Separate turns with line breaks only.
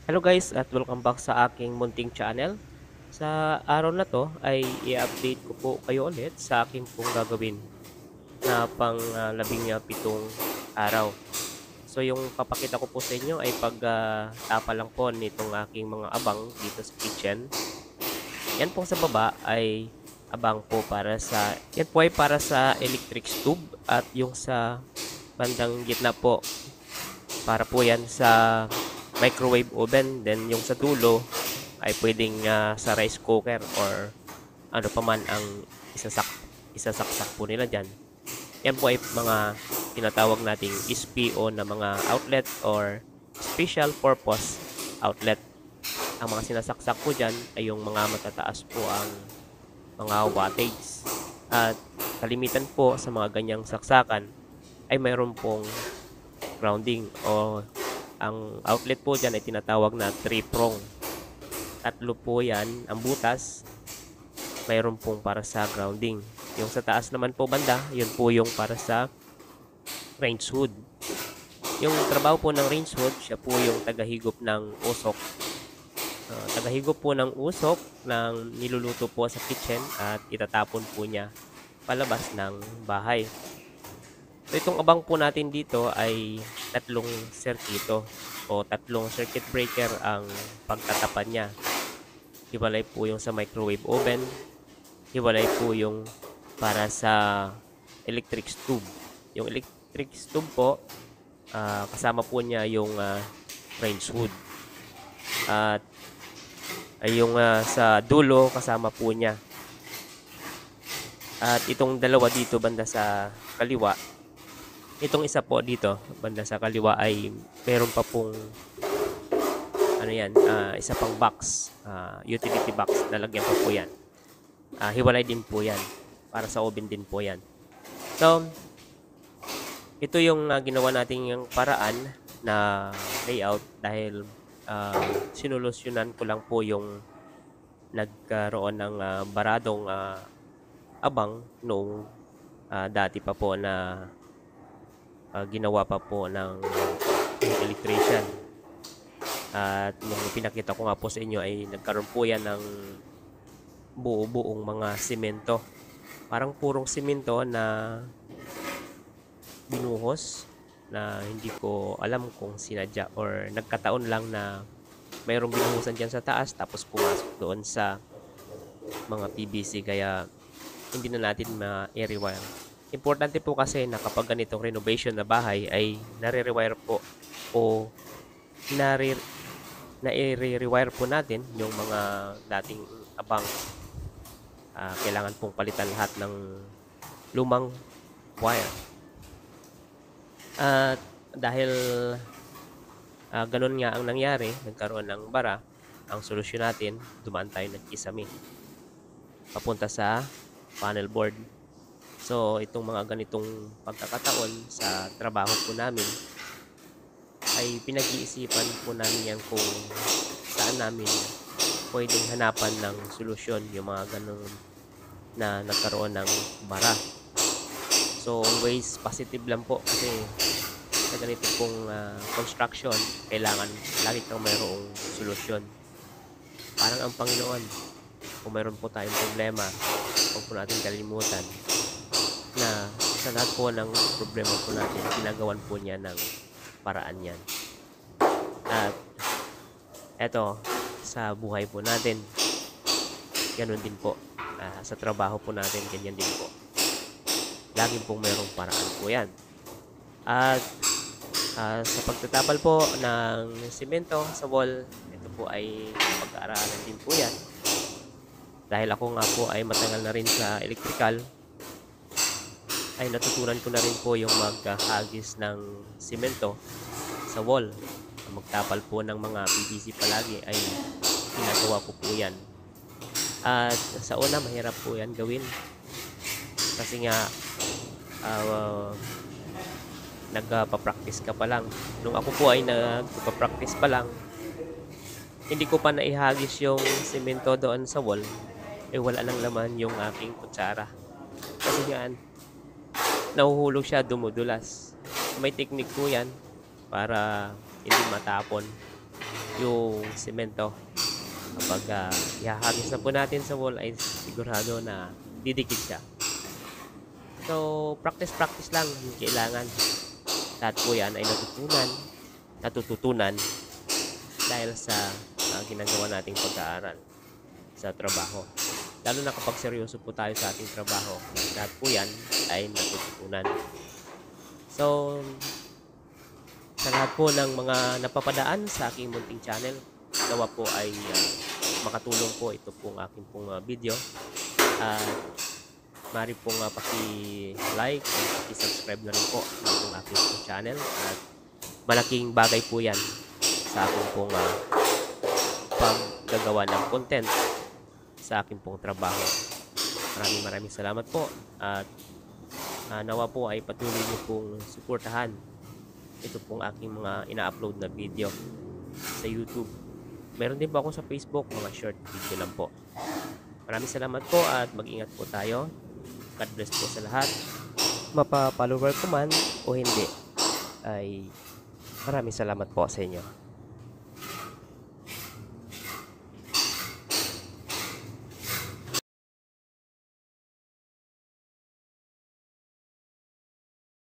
Hello guys at welcome back sa aking munting channel. Sa araw na to ay i-update ko po kayo ulit sa aking pong gagawin na pang 17 araw. So yung papakita ko po sa inyo ay tapa lang po nitong aking mga abang dito sa kitchen. Yan po sa baba ay abang po yan po ay para sa electric stove at yung sa bandang gitna po para po yan sa microwave oven. Then yung sa dulo ay pwedeng sa rice cooker or ano pa man ang isasaksak po nila dyan. Yan po ay mga tinatawag nating SPO na mga outlet or special purpose outlet. Ang mga sinasaksak po dyan ay yung mga matataas po ang mga wattage. At kalimitan po sa mga ganyang saksakan ay mayroon pong grounding o ang outlet po dyan ay tinatawag na 3-prong. Tatlo po yan ang butas, mayroon pong para sa grounding. Yung sa taas naman po banda, yun po yung para sa range hood. Yung trabaho po ng range hood, siya po yung tagahigop ng usok. Tagahigop po ng usok ng niluluto po sa kitchen at itatapon po niya palabas ng bahay. So itong abang po natin dito ay tatlong circuito o tatlong circuit breaker ang pagtatapan niya. Hiwalay po yung sa microwave oven, hiwalay po yung para sa electric stove. Yung electric stove po, kasama po niya yung range hood. At yung sa dulo, kasama po niya. At itong dalawa dito banda sa kaliwa, itong isa po dito banda sa kaliwa ay meron pa pong isa pang box, utility box, lalagyan pa po yan. Hiwalay din po yan, para sa oven din po yan. So ito yung ginawa natin yung paraan na layout dahil sinolusyonan ko lang po yung nagkaroon ng baradong abang noong dati pa po na ginawa pa po ng electrician. At nung pinakita ko nga po sa inyo ay nagkaroon po yan ng buo-buong mga simento. Parang purong simento na binuhos na hindi ko alam kung sinadya or nagkataon lang na mayroong binuhusan dyan sa taas tapos pumasok doon sa mga PVC kaya hindi na natin ma-rewire. Importante po kasi na kapag ganitong renovation na bahay ay nare-rewire po o na-rewire po natin yung mga dating abang. Kailangan pong palitan lahat ng lumang wire. At dahil ganun nga ang nangyari, nagkaroon ng bara, ang solusyon natin, dumaan tayo ng kisame papunta sa panel board. So itong mga ganitong pagkakataon sa trabaho po namin ay pinag-iisipan po namin yan kung saan namin pwedeng hanapan ng solusyon yung mga ganun na nagkaroon ng bara. So always positive lang po kasi sa ganito pong construction kailangan lagi kang mayroong solusyon. Parang ang Panginoon, kung mayroon po tayong problema, huwag po natin kalimutan na sa lahat po ng problema po natin, ginagawan po niya ng paraan yan. At eto, sa buhay po natin, ganun din po. Sa trabaho po natin, ganyan din po. Laging pong mayroong paraan po yan. At sa pagtatapal po ng simento sa wall, ito po ay pag-aaralan din po yan. Dahil ako nga po ay matagal na rin sa electrical, ay natutunan ko na rin po yung maghagis ng simento sa wall. Magtapal po ng mga PVC palagi ay ginagawa ko po yan. At sa una mahirap po yan gawin kasi nga nagpa-practice ka pa lang. Nung ako po ay nagpa-practice pa lang, hindi ko pa naihagis yung simento doon sa wall, wala nang laman yung aking kutsara kasi nga nahuhulog siya, dumudulas. May technique po yan para hindi matapon. yung semento. Kapag ihahagis na po natin sa wall ay sigurado na didikit siya. So, practice lang yung kailangan. Lahat po yan ay natututunan dahil sa ginagawa nating pag-aaral sa trabaho. Lalo na kapag seryoso po tayo sa ating trabaho, lahat po yan ay natututunan. So, sa lahat po ng mga napapadaan sa aking munting channel, nawa po ay makatulong po ito pong aking pong video. At maaari pong paki-like at paki-subscribe na rin po ng aking pong channel. At malaking bagay po yan sa aking pong paggagawa ng content sa aking pong trabaho. Maraming salamat po. At nawa po ay patuloy niyo pong suportahan ito pong aking mga ina-upload na video sa YouTube. Meron din po ako sa Facebook, mga short video lang po. Maraming salamat po at mag-ingat po tayo. God bless po sa lahat. Mapa-follower ko man o hindi, ay maraming salamat po sa inyo.